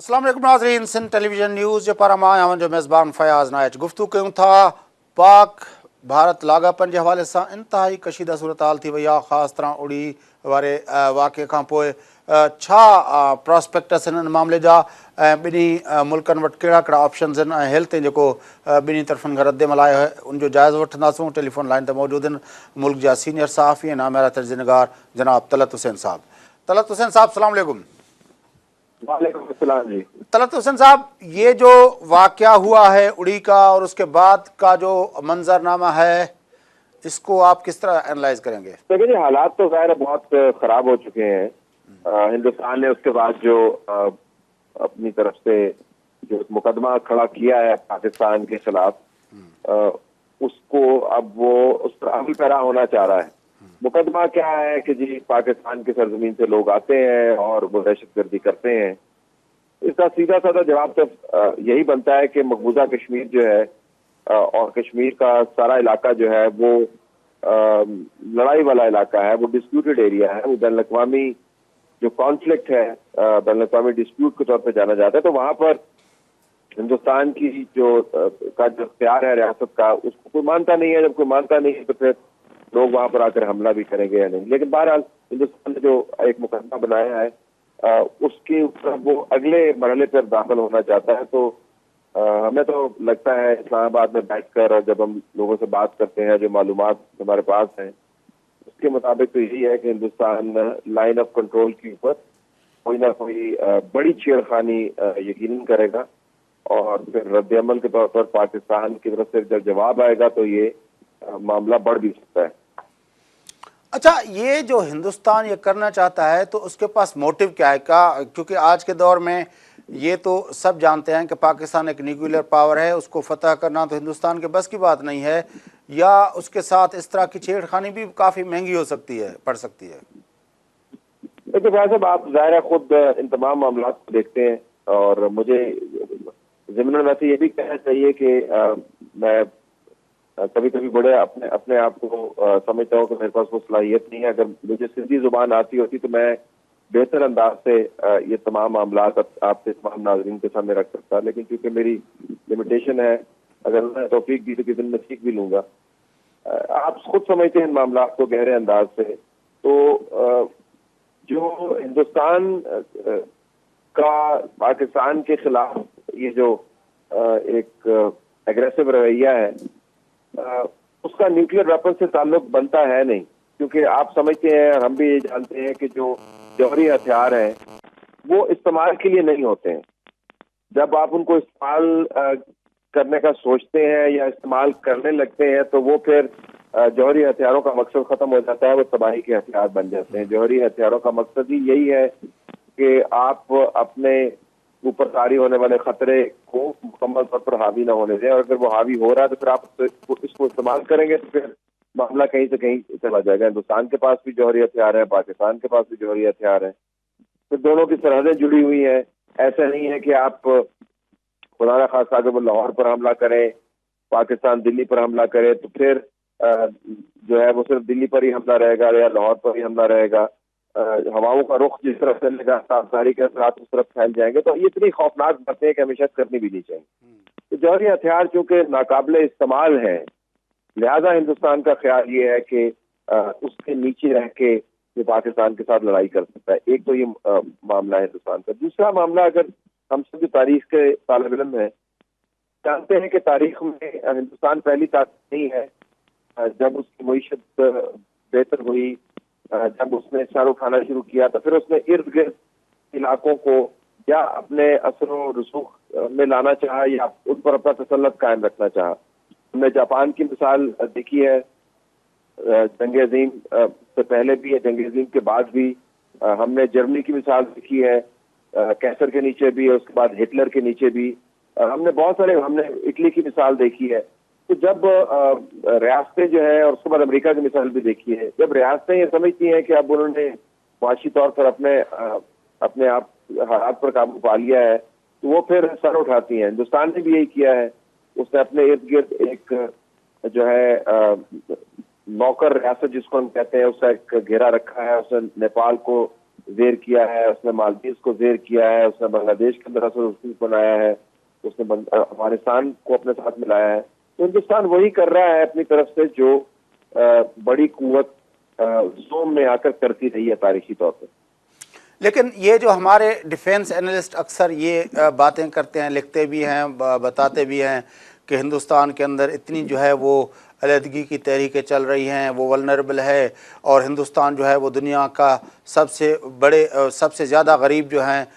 अस्सलाम वालेकुम नाज़रीन, सिंध टेलीविजन न्यूज़ जे पारां मां आहियां जो मेज़बान फयाज़ नाइच। गुफ्तगू कयूं था पाक भारत लाॻापनि जे हवाले सां। इंतिहाई कशीदा सूरत हाल थी वई आहे, ख़ासि तरह उड़ी वारे वाक़े खां पोइ। छा प्रॉस्पेक्टस हिन मामले जा ऐं ॿिन्ही मुल्कनि वटि कहिड़ा कहिड़ा ऑप्शन्स आहिनि ऐं हेल्थ जेको ॿिन्ही तरफ़नि खां रद्द अमल आहे उनजो जाइज़ो वठंदासूं। टेलीफोन लाइन ते मौजूदु आहिनि मुल्क जा सीनियर सहाफ़ी ऐं नामियारा तर्जुमेगार जनाब तलत हुसैन साहब। तलत हुसैन साहब, अस्सलाम वालेकुम। वालेकुम अस्सलाम जी। तलत हुसैन साहब, ये जो वाक़या हुआ है उड़ी का और उसके बाद का जो मंजरनामा है, इसको आप किस तरह एनालाइज करेंगे? देखिए जी, हालात तो ज़ाहिर बहुत खराब हो चुके हैं। हिंदुस्तान ने उसके बाद जो अपनी तरफ से जो मुकदमा खड़ा किया है पाकिस्तान के खिलाफ, उसको अब वो उस पर अमल पैरा होना चाह रहा है। मुकदमा क्या है कि जी पाकिस्तान की सरजमीन से लोग आते हैं और वो दहशतगर्दी करते हैं। इसका सीधा साधा जवाब तो यही बनता है कि मकबूजा कश्मीर जो है और कश्मीर का सारा इलाका जो है वो लड़ाई वाला इलाका है, वो डिस्प्यूटेड एरिया है, वो बैनुल अक़वामी जो कॉन्फ्लिक्ट है, बैनुल अक़वामी डिस्प्यूट के तौर पे जाना जाता है। तो वहां पर हिंदुस्तान की जो इख्तियार है रियासत का, उसको कोई मानता नहीं है। जब कोई मानता नहीं है तो फिर लोग वहां पर आकर हमला भी करेंगे या नहीं। लेकिन बहरहाल हिंदुस्तान ने जो एक मुकदमा बनाया है उसके ऊपर वो अगले मरहले पर दाखिल होना चाहता है। तो हमें तो लगता है इस्लामाबाद में बैठकर और जब हम लोगों से बात करते हैं, जो मालूमात हमारे पास हैं, उसके मुताबिक तो यही है कि हिंदुस्तान लाइन ऑफ कंट्रोल के ऊपर कोई ना कोई बड़ी छेड़खानी यकीनन करेगा और फिर रद्द-ए-अमल के तौर पर पाकिस्तान की तरफ से जब जवाब आएगा तो ये मामला बढ़ भी सकता है। अच्छा, ये जो हिंदुस्तान ये करना चाहता है तो उसके पास मोटिव क्या है? क्योंकि आज के दौर में ये तो सब जानते हैं कि पाकिस्तान एक न्यूक्लियर पावर है, उसको फतह करना तो हिंदुस्तान के बस की बात नहीं है, या उसके साथ इस तरह की छेड़खानी भी काफ़ी महंगी हो सकती है, पड़ सकती है। देखिए भाई साहब, आप ज़ाहिर खुद इन तमाम मामला को देखते हैं और मुझे ज़िम्मन वैसे ये भी कहना चाहिए कि मैं कभी कभी बड़े अपने अपने आप को समझता हूँ कि मेरे पास वो सलाहियत नहीं है। अगर मुझे सिंधी जुबान आती होती तो मैं बेहतर अंदाज से ये तमाम मामला आपसे तमाम नाज़रीन के सामने रख सकता, लेकिन क्योंकि मेरी लिमिटेशन है, अगर मैं तौफीक दी तो किसी दिन मैं सीख भी लूंगा। आप खुद समझते हैं इन मामला को गहरे अंदाज से। तो जो हिंदुस्तान का पाकिस्तान के खिलाफ ये जो एक एग्रेसिव रवैया है, उसका न्यूक्लियर वेपन से ताल्लुक बनता है नहीं, क्योंकि आप समझते हैं, हम भी ये जानते हैं कि जो जौहरी हथियार हैं वो इस्तेमाल के लिए नहीं होते हैं। जब आप उनको इस्तेमाल करने का सोचते हैं या इस्तेमाल करने लगते हैं तो वो फिर जौहरी हथियारों का मकसद खत्म हो जाता है, वो तबाही के हथियार बन जाते हैं। जौहरी हथियारों का मकसद ही यही है कि आप अपने ऊपर तारी होने वाले खतरे को मुकम्मल तौर पर हावी ना होने दें, और अगर वो हावी हो रहा है तो फिर आप इसको इस्तेमाल करेंगे तो फिर मामला कहीं से कहीं चला जाएगा। हिंदुस्तान के पास भी जौहरी हथियार है, पाकिस्तान के पास भी जौहरी हथियार है, तो दोनों की सरहदें जुड़ी हुई हैं। ऐसा नहीं है कि आप खुदा ना खास्ता अगर वो लाहौर पर हमला करें, पाकिस्तान दिल्ली पर हमला करे तो फिर जो है वो सिर्फ दिल्ली पर ही हमला रहेगा या लाहौर पर ही हमला रहेगा। हवाओं का रुख जिस तरफ चलेगा, ताबदारी के असरात उस तरफ फैल जाएंगे। तो ये इतनी खौफनाक बातें कि हमेशा करनी भी नहीं चाहिए। तो जौहरी हथियार चूंकि नाकाबिले इस्तेमाल है, लिहाजा हिंदुस्तान का ख्याल ये है कि उसके नीचे रह के ये पाकिस्तान के साथ लड़ाई कर सकता है। एक तो ये मामला है हिंदुस्तान का। दूसरा मामला, अगर हम सभी तारीख के तालिब इल्म हैं, जानते हैं कि तारीख में हिंदुस्तान पहली ताकत नहीं है। जब उसकी मईशत बेहतर हुई, जब उसने सर उठाना शुरू किया, तो फिर उसने इर्द गिर्द इलाकों को या अपने असर रसूख में लाना चाहा या उन पर अपना तसल्लुत कायम रखना चाहा। हमने जापान की मिसाल देखी है, जंग अजीम से पहले भी, जंग अजीम के बाद भी। हमने जर्मनी की मिसाल देखी है, कैसर के नीचे भी, उसके बाद हिटलर के नीचे भी। हमने बहुत सारे, हमने इटली की मिसाल देखी है। तो जब रियासतें जो है, और उसके बाद अमेरिका की मिसाल भी देखी है, जब रियासतें ये समझती हैं कि अब उन्होंने माशी तौर पर अपने आप हालात पर काबू पा लिया है, तो वो फिर सर उठाती हैं। हिंदुस्तान ने भी यही किया है। उसने अपने इर्द गिर्द एक जो है नौकर रियासत जिसको हम कहते हैं, उसका एक घेरा रखा है। उसने नेपाल को जेर किया है, उसने मालदीव को जेर किया है, उसने बांग्लादेश के अंदर असर बनाया है, उसने अफगानिस्तान को अपने साथ मिलाया है। तो हिंदुस्तान वही कर रहा है अपनी तरफ से जो बड़ी कुव्वत जोम में आकर करती रही है तारीखी तौर पर। लेकिन ये जो हमारे डिफेंस एनालिस्ट अक्सर ये बातें करते हैं, लिखते भी हैं, बताते भी हैं कि हिंदुस्तान के अंदर इतनी जो है वो अलहदगी की तहरीकें चल रही हैं, वो वल्नरेबल है, और हिंदुस्तान जो है वो दुनिया का सबसे ज़्यादा गरीब जो हैं,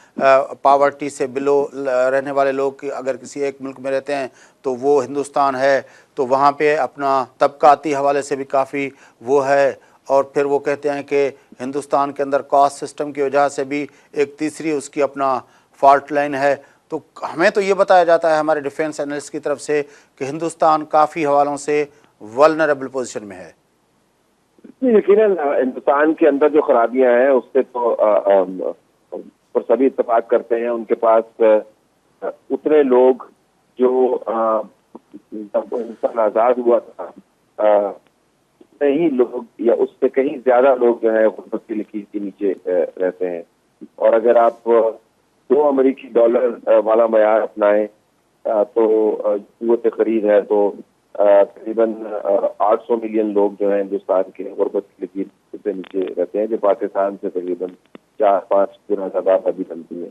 पावर्टी से बिलो रहने वाले लोग की अगर किसी एक मुल्क में रहते हैं तो वो हिंदुस्तान है। तो वहाँ पे अपना तबकाती हवाले से भी काफ़ी वो है। और फिर वो कहते हैं कि हिंदुस्तान के अंदर कास्ट सिस्टम की वजह से भी एक तीसरी उसकी अपना फॉल्ट लाइन है। तो हमें तो ये बताया जाता है हमारे डिफेंस एनालिस्ट की तरफ से कि हिंदुस्तान काफ़ी हवालों से वल्नरेबल पोजीशन में है। यकीनन हिंदुस्तान के अंदर जो खराबियां हैं उससे तो पर सभी इत्तेफाक करते हैं। उनके पास उतने लोग जो जब हिंदुस्तान आज़ाद हुआ था उतने ही लोग या उससे कहीं ज्यादा लोग जो है गुर्बत की लकीर के नीचे रहते हैं। और अगर आप $2 अमेरिकी वाला मयार अपनाएं तो कुव्वत खरीद है तो तकरीबन 800 मिलियन लोग जो है हिंदुस्तान के गुर्बत की लकीर से नीचे रहते हैं, जो पाकिस्तान से तकरीबन 4-5 गुना ज्यादा आबादी बनती है।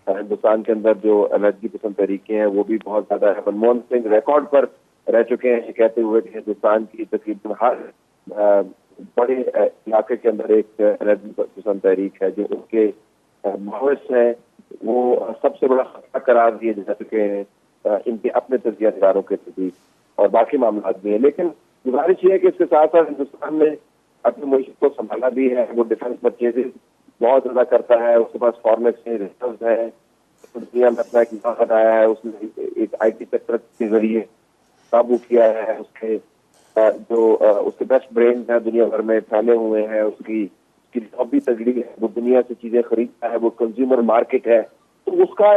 हिंदुस्तान के अंदर जो अलहदगी पसंद तरीके हैं वो भी बहुत ज्यादा है। मनमोहन सिंह रिकॉर्ड पर रह चुके हैं ये कहते हुए कि हिंदुस्तान की तकरीबन हर बड़े इलाके के अंदर एक अलहदगी पसंद तहरीक है जो उनके माओइस्ट है वो सबसे बड़ा खतरा करार दिए जा चुके हैं इनके अपने तजिया निगारों के प्रति और बाकी मामला भी है। लेकिन गुजारिश ये है कि इसके साथ साथ हिंदुस्तान ने अपनी मीशत को संभाला भी है। वो डिफेंस परचेजेस बहुत ज्यादा करता है, उसके पास फॉरेन एक्सचेंज रिजर्व है, दुनिया में अपना एक नाम बनाया है, उसने एक IT सेक्टर के जरिए काबू किया है, उसके उसके बेस्ट ब्रेन है दुनिया भर में फैले हुए हैं, उसकी लॉबी तगड़ी है, वो दुनिया से चीजें खरीदता है, वो कंज्यूमर मार्केट है। तो उसका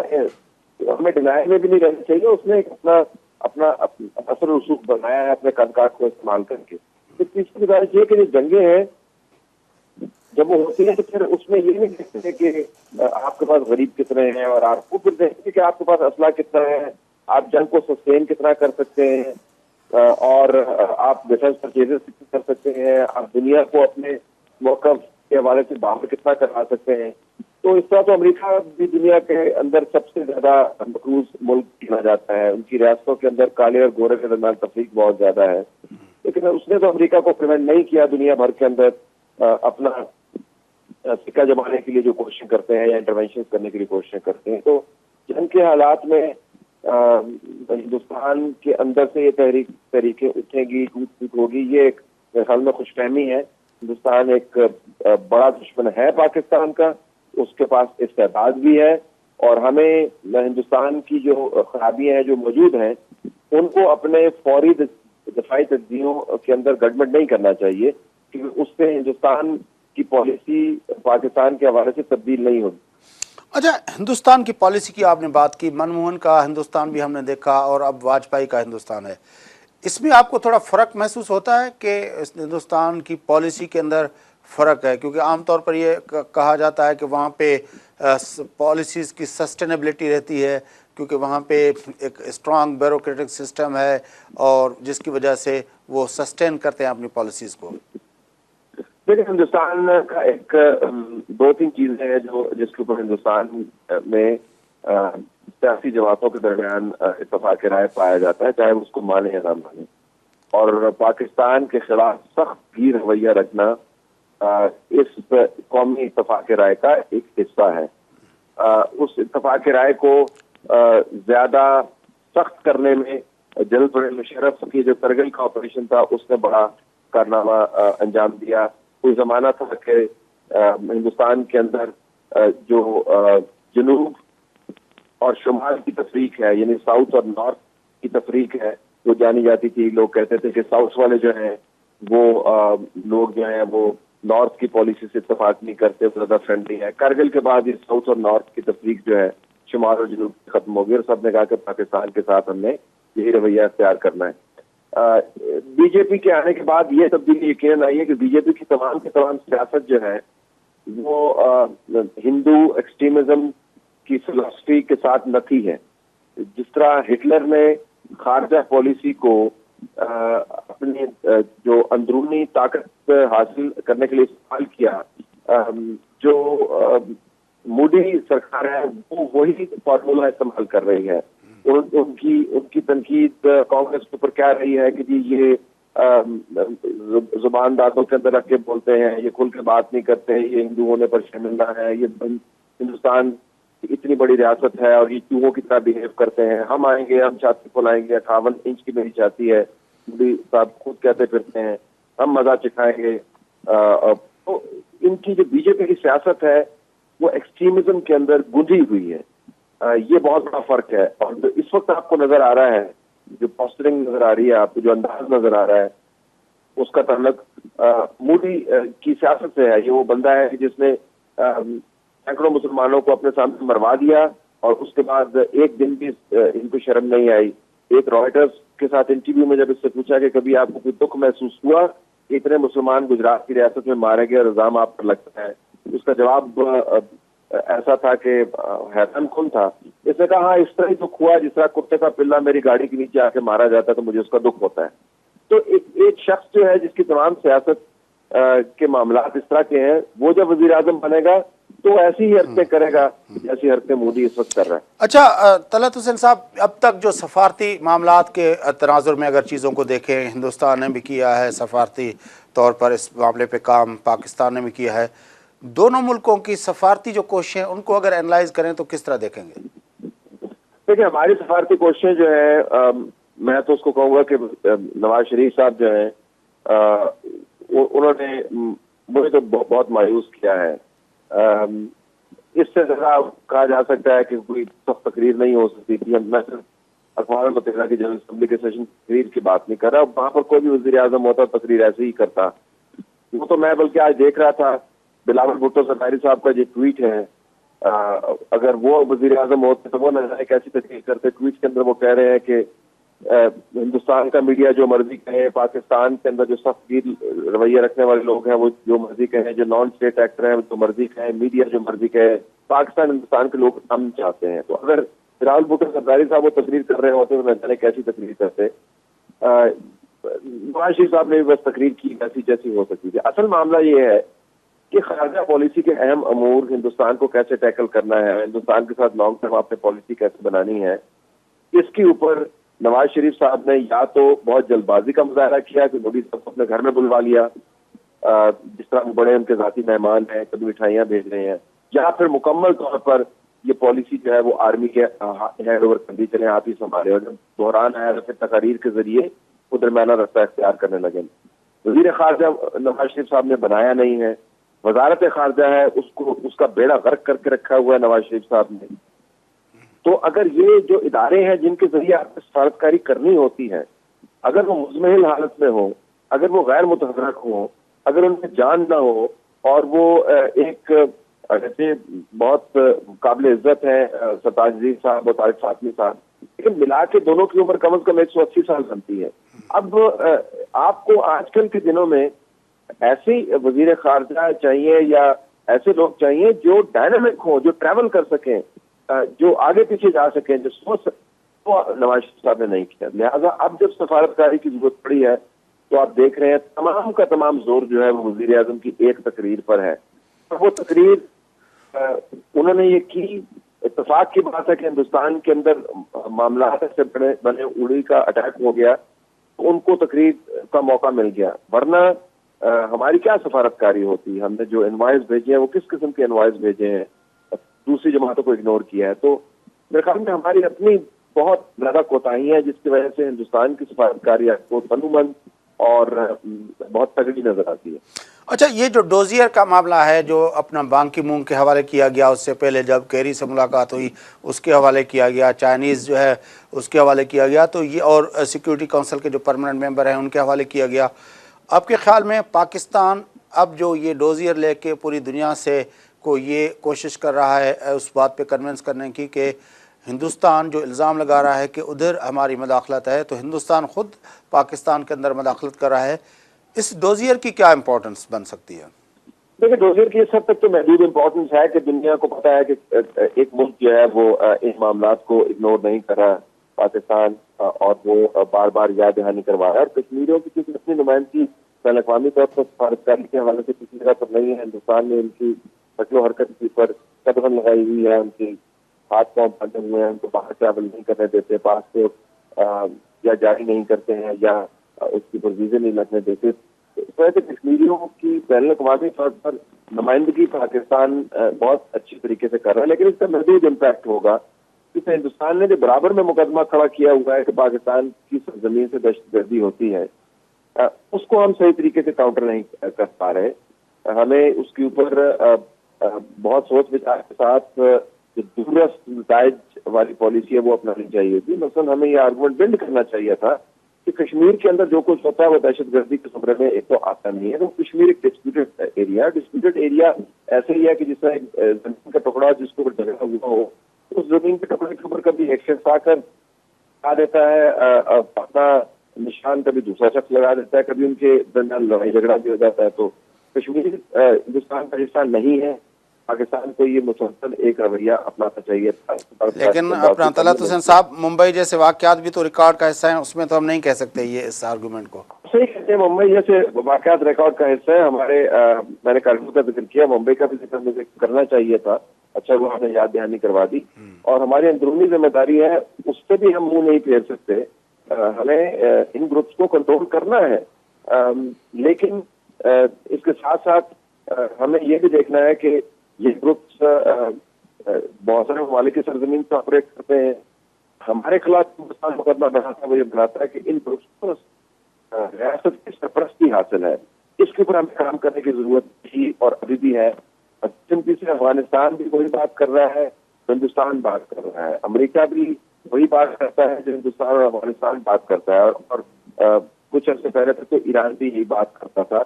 हमें डिनाइल में भी नहीं रहना चाहिए। उसने एक अपना असर रसूख बनाया है अपने कामकाज को इस्तेमाल करके। तो तीसरी गुजारिश ये कि जो जंगे हैं जब वो होती है तो फिर उसमें ये नहीं देखते कि आपके पास गरीब कितने हैं और आपको फिर देखते कि आपके पास असला कितना है, आप जंग को सस्टेन कितना कर सकते हैं और आप डिफेंस परचेजेस कितना कर सकते हैं, आप दुनिया को अपने मौक़िफ़ के हवाले से बाहर कितना करा सकते हैं। तो इस तरह तो अमेरिका भी दुनिया के अंदर सबसे ज्यादा मकरूज मुल्क गिना जाता है। उनकी रियासतों के अंदर काले और गोरे के दरमियान तफरीक बहुत ज्यादा है, लेकिन उसने तो अमेरिका को प्रिवेंट नहीं किया दुनिया भर के अंदर अपना सिक्का जमाने के लिए जो कोशिश करते हैं या इंटरवेंशन करने के लिए कोशिश करते हैं। तो जंग के हालात में हिंदुस्तान के अंदर से ये तहरीकें उठेंगी, टूट फूट होगी, ये एक मेरे ख्याल में खुशफहमी है। हिंदुस्तान एक बड़ा दुश्मन है पाकिस्तान का, उसके पास इस्तेदाद भी है और हमें हिंदुस्तान की जो खराबियां हैं जो मौजूद हैं उनको अपने फौरी दफाई तजदीयों के अंदर गड़बड़ नहीं करना चाहिए, क्योंकि उससे हिंदुस्तान की पॉलिसी पाकिस्तान के हवाले से तब्दील नहीं होगी। अच्छा, हिंदुस्तान की पॉलिसी की आपने बात की, मनमोहन का हिंदुस्तान भी हमने देखा और अब वाजपेयी का हिंदुस्तान है। इसमें आपको थोड़ा फ़र्क महसूस होता है कि हिंदुस्तान की पॉलिसी के अंदर फ़र्क है? क्योंकि आमतौर पर ये कहा जाता है कि वहाँ पे पॉलिसीज़ की सस्टेनेबिलिटी रहती है, क्योंकि वहाँ पे एक स्ट्रॉन्ग ब्यूरोक्रेटिक सिस्टम है और जिसकी वजह से वो सस्टेन करते हैं अपनी पॉलिसीज़ को। देखिए, हिंदुस्तान का एक 2-3 चीजें हैं जो जिसके ऊपर हिंदुस्तान में सियासी जमातों के दरमियान इत्तेफाक राय पाया जाता है, चाहे उसको माने या ना माने। और पाकिस्तान के खिलाफ सख्त गिर रवैया रखना इस कौमी इत्तेफाक राय का एक हिस्सा है। उस इत्तेफाक राय को ज्यादा सख्त करने में जनरल मुशर्रफ की जो करगिल का ऑपरेशन था उसने बड़ा कारनामा अंजाम दिया। कोई जमाना था कि हिंदुस्तान के अंदर जो जनूब और शुमाल की तफरीक है, यानी साउथ और नॉर्थ की तफरीक है, वो जानी जाती थी। लोग कहते थे कि साउथ वाले जो हैं वो लोग जो हैं वो नॉर्थ की पॉलिसी से इत्तेफाक नहीं करते, ज्यादा फ्रेंडली है। करगिल के बाद ये साउथ और नॉर्थ की तफरीक जो है शुमाल और जनूब खत्म हो गई और सबने कहा कि पाकिस्तान के साथ हमने यही रवैया इख्तियार करना है। बीजेपी के आने के बाद ये तब्दीली यकीनन आई है कि बीजेपी की तमाम सियासत जो है वो हिंदू एक्सट्रीमिज्म की फिलॉसफी के साथ नथी है। जिस तरह हिटलर ने खारजा पॉलिसी को अपनी जो अंदरूनी ताकत हासिल करने के लिए इस्तेमाल किया, जो मोदी सरकार है वो वही फॉर्मूला इस्तेमाल कर रही है। उनकी तनकीद कांग्रेस के ऊपर क्या रही है कि जी ये जुबान दांतों के अंदर रख के बोलते हैं, ये खुल के बात नहीं करते, ये हिंदू होने पर शर्मिंदा है, ये हिंदुस्तान इतनी बड़ी रियासत है और ये चूहों की तरह बिहेव करते हैं, हम आएंगे, हम छाती फुलाएंगे, 58 इंच की मेरी छाती है, मोदी साहब खुद कहते फिरते हैं, हम मजा चिखाएंगे। तो इनकी जो बीजेपी की सियासत है वो एक्सट्रीमिज्म के अंदर गुंजी हुई है। ये बहुत बड़ा फर्क है। और जो इस वक्त आपको नजर आ रहा है, जो पोस्टरिंग नजर आ रही है आपको, जो अंदाज नजर आ रहा है, उसका ताल्लुक मोदी की सियासत से है। ये वो बंदा है जिसने सैकड़ों मुसलमानों को अपने सामने मरवा दिया और उसके बाद एक दिन भी इनको शर्म नहीं आई। एक रॉयटर्स के साथ इंटरव्यू में जब इससे पूछा कि कभी आपको कोई दुख महसूस हुआ, इतने मुसलमान गुजरात की रियासत में मारे गए और इल्जाम आप पर लगता है, उसका जवाब ऐसा था कि हैरान कौन था। इसने कहा हाँ, इस तरह ही दुख हुआ जिस तरह कुत्ते का पिल्ला मेरी गाड़ी के नीचे आके मारा जाता है तो मुझे उसका दुख होता है। तो एक शख्स जो है जिसकी तमाम सियासत के मामलात इस तरह के हैं, वो जब वजीर आजम बनेगा तो ऐसी ही हरकतें करेगा जैसी हरकतें मोदी इस वक्त कर रहा है। अच्छा तलत हुसैन साहब, अब तक जो सफारती मामलात के तनाजुर में अगर चीज़ों को देखें, हिंदुस्तान ने भी किया है सफारती तौर पर इस मामले पे काम, पाकिस्तान ने भी किया है। दोनों मुल्कों की सफारती जो कोशिशें, उनको अगर एनालाइज करें तो किस तरह देखेंगे? देखिए, हमारी सफारती कोशिशें जो है, मैं तो उसको कहूँगा कि नवाज शरीफ साहब जो है उन्होंने मुझे तो बहुत मायूस किया है। इससे ज्यादा कहा जा सकता है कि कोई सख्त तकरीर नहीं हो सकती थी। मैं सिर्फ अक़वाम मुत्तहिदा की जनरल असेंबली के सेशन तकरीर की बात नहीं कर रहा, वहां पर कोई भी वज़ीर आज़म होता तकरीर ऐसे ही करता। वो तो मैं बल्कि आज देख रहा था, बिलावल भुट्टो सरदारी साहब का जो ट्वीट है, अगर वो वज़ीर आज़म होते तो वो न जाने कैसी तकरीर करते। ट्वीट के अंदर वो कह रहे हैं कि हिंदुस्तान का मीडिया जो मर्जी कहे, पाकिस्तान के अंदर जो सख्तगीर रवैया रखने वाले लोग हैं वो जो मर्जी कहें, जो नॉन स्टेट एक्टर हैं जो मर्जी कहें, मीडिया जो मर्जी कहे, पाकिस्तान हिंदुस्तान के लोग हम चाहते हैं। तो अगर बिलावल भुट्टो सरदारी साहब वो तकरीर कर रहे होते तो न जाने कैसी तकरीर करते। नवाज शरीफ साहब ने भी बस तकरीर की जैसी जैसी हो सकती थी। असल मामला ये है कि खारजा पॉलिसी के अहम अमूर, हिंदुस्तान को कैसे टैकल करना है, हिंदुस्तान के साथ लॉन्ग टर्म आपने पॉलिसी कैसे बनानी है, इसके ऊपर नवाज शरीफ साहब ने या तो बहुत जल्दबाजी का मुजाहरा किया कि मोदी साहब को अपने घर में बुलवा लिया, जिस तरह वो बड़े उनके जाती मेहमान हैं, कभी मिठाइयां भेज रहे हैं, या फिर मुकम्मल तौर पर ये पॉलिसी जो है वो आर्मी के हैंड ओवर कर दी, चले आप ही संभाले। और जब बहरान आया तो फिर तकारीर के जरिए वो दरमियाना रास्ता इख्तियार करने लगे। वजीर खारजा नवाज शरीफ साहब ने बनाया नहीं है, वजारत खारजा है उसका बेड़ा गर्क करके रखा हुआ है नवाज शरीफ साहब ने। तो अगर ये जो इदारे हैं जिनके जरिए आपको सफारतकारी करनी होती है, अगर वो मुजमहिल हालत में हो, अगर वो गैर मुतहर्रक हो, अगर उनमें जान ना हो और वो एक जैसे बहुत काबिल इज्जत है सरताज अजीज साहब और तारिक फातमी साहब, लेकिन मिला के दोनों की उम्र कम से कम 180 साल बनती है। अब आपको आजकल के दिनों में ऐसे वजीर खारजा चाहिए या ऐसे लोग चाहिए जो डायनामिक हो, जो ट्रैवल कर सकें, जो आगे पीछे जा सकें, जो सोच, तो नवाज शरीफ साहब ने नहीं किया। लिहाजा अब जब सफारतकारी की जरूरत पड़ी है तो आप देख रहे हैं तमाम का तमाम जोर जो है वो वजीर आजम की एक तकरीर पर है। और वो तकरीर उन्होंने ये की, इत्तेफाक की बात है कि हिंदुस्तान के अंदर मामला से बने उड़ी का अटैक हो गया तो उनको तकरीर का मौका मिल गया, वरना हमारी क्या सफारतकारी होती। हमने जो इनवाइस भेजे हैं वो किस किस्म के इनवाइस भेजे हैं, दूसरी जमातों को इग्नोर किया है। तो मेरे ख्याल में हमारी अपनी बहुत ज्यादा कोताही है जिसकी वजह से हिंदुस्तान की सफारतकारी आपको तनुमंद और बहुत तगड़ी नजर आती है। अच्छा, ये जो डोजियर का मामला है जो अपना बांग की मूंग के हवाले किया गया, उससे पहले जब केरी से मुलाकात हुई उसके हवाले किया गया, चाइनीज़ जो है उसके हवाले किया गया, तो ये और सिक्योरिटी काउंसिल के जो परमानेंट मेंबर हैं उनके हवाले किया गया। आपके ख्याल में पाकिस्तान अब जो ये डोजियर लेके पूरी दुनिया से को ये कोशिश कर रहा है उस बात पे कन्विंस करने की कि हिंदुस्तान जो इल्ज़ाम लगा रहा है कि उधर हमारी मदाखलत है, तो हिंदुस्तान ख़ुद पाकिस्तान के अंदर मदाखलत कर रहा है, इस डोजियर की क्या इम्पोर्टेंस बन सकती है? देखिए, डोजियर की इस हद तक तो महदूद इम्पोर्टेंस है कि दुनिया को पता है कि एक मुल्क जो है वो इन मामला को इग्नोर नहीं कर रहा, पाकिस्तान, और वो बार बार याद दहानी करवा रहा है। और कश्मीरियों की क्योंकि अपनी नुमाइंदगी बैन अवी तौर पर सफारतकारी के हवाले से किसी जगह पर नहीं है। हिंदुस्तान ने उनकी शक्लो हरकत पर कदम लगाई हुई है, उनकी हाथ पांव बंधे हुए हैं, उनको बाहर ट्रैवल नहीं करने देते, पासपोर्ट या जारी नहीं करते हैं, या उसकी पर वीजे नहीं लगने देते। इस वजह से कश्मीरियों की बैन अवी तौर पर नुमाइंदगी पाकिस्तान बहुत अच्छी तरीके से कर रहा है, लेकिन इसका महदूद इम्पैक्ट होगा। क्योंकि हिंदुस्तान ने जो बराबर में मुकदमा खड़ा किया हुआ है कि पाकिस्तान की सरजमीन से दहशतगर्दी होती है, उसको हम सही तरीके से काउंटर नहीं कर पा रहे। हमें उसके ऊपर बहुत सोच विचार के साथ जो दूरस्थ नताइज वाली पॉलिसी है वो अपनानी चाहिए थी। मसलन हमें ये आर्गुमेंट बिल्ड करना चाहिए था कि कश्मीर के अंदर जो कुछ होता है वो दहशतगर्दी के जुमरे में एक तो आता नहीं है। तो कश्मीर एक डिस्प्यूटेड एरिया ऐसे ही है कि जिसमें जमीन का टुकड़ा जिसको झगड़ा हुआ हो, उस जमीन के टुकड़े के ऊपर कभी एक शख्स आकर आ देता है अपना निशान, कभी दूसरा शख्स लगा देता है, कभी उनके दरमियान लड़ाई झगड़ा भी हो जाता है। तो कश्मीर हिंदुस्तान का हिस्सा नहीं है। पाकिस्तान को ये मुसलसल एक रवैया अपनाना चाहिए था। लेकिन अपना तलत हुसैन साहब, मुंबई जैसे वाकयात भी तो रिकॉर्ड का हिस्सा है, उसमें तो हम नहीं कह सकते ये इस आर्गूमेंट को। सही कहते हैं, मुंबई जैसे वाकयात रिकॉर्ड का हिस्सा है। हमारे मैंने कारगिल का जिक्र किया, मुंबई का भी जिक्र मुझे करना चाहिए था। अच्छा वो आपने याद दहानी करवा दी। और हमारी अंदरूनी जिम्मेदारी है, उससे भी हम मुंह नहीं फेर सकते। हमें इन ग्रुप्स को कंट्रोल करना है, लेकिन इसके साथ साथ हमें ये भी देखना है कि ये ग्रुप्स बहुत सारे ममालिक की सरजमीन पर ऑपरेट करते हैं। हमारे खिलाफ हिंदुस्तान मुकदमा बनाता है, वो ये बनाता है कि इन ग्रुप्स को रियासत की सरपरस्ती हासिल है। इसके ऊपर हमें काम करने की जरूरत थी और अभी भी है। सिंपली से अफगानिस्तान भी वही बात कर रहा है, हिंदुस्तान बात कर रहा है, अमेरिका भी वही बात करता है जो हिंदुस्तान और अफगानिस्तान बात करता है, और कुछ अर्से पहले तक तो ईरान भी यही बात करता था।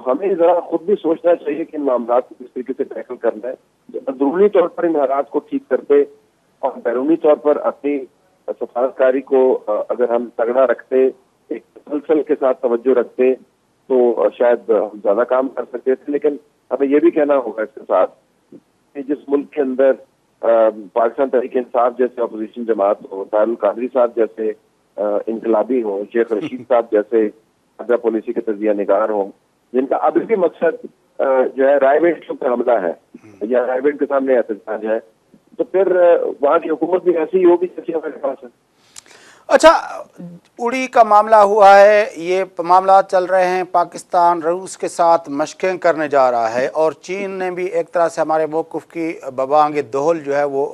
हमें जरा खुद भी सोचना चाहिए कि इन मामला को किस तरीके से टैकल करना है, अंदरूनी तौर पर इन हालात को ठीक करते और बैरूनी तौर पर अपनी सफारतकारी को अगर हम तगड़ा रखते, एक तसलसल के साथ तवज्जो रखते, तो शायद हम ज्यादा काम कर सकते थे। लेकिन हमें यह भी कहना होगा इसके साथ कि जिस मुल्क के अंदर पाकिस्तान तहरीक-ए-इंसाफ जैसे अपोजिशन जमात हो, तारुल कादरी साहब जैसे इनकलाबी हो, शेख रशीद साहब जैसे अदरा पॉलिसी के तजिया निगार हो, जिनका अभी भी मकसद जो है रायवेट के ऊपर हमला है या रायवेट के सामने एहतजाज है, तो फिर वहाँ की हुकूमत भी ऐसी ही होगी जैसी हमारे पास है। अच्छा, उड़ी का मामला हुआ है, ये मामला चल रहे हैं, पाकिस्तान रूस के साथ मशकें करने जा रहा है और चीन ने भी एक तरह से हमारे मौक़िफ़ की बबांग दोहल जो है वो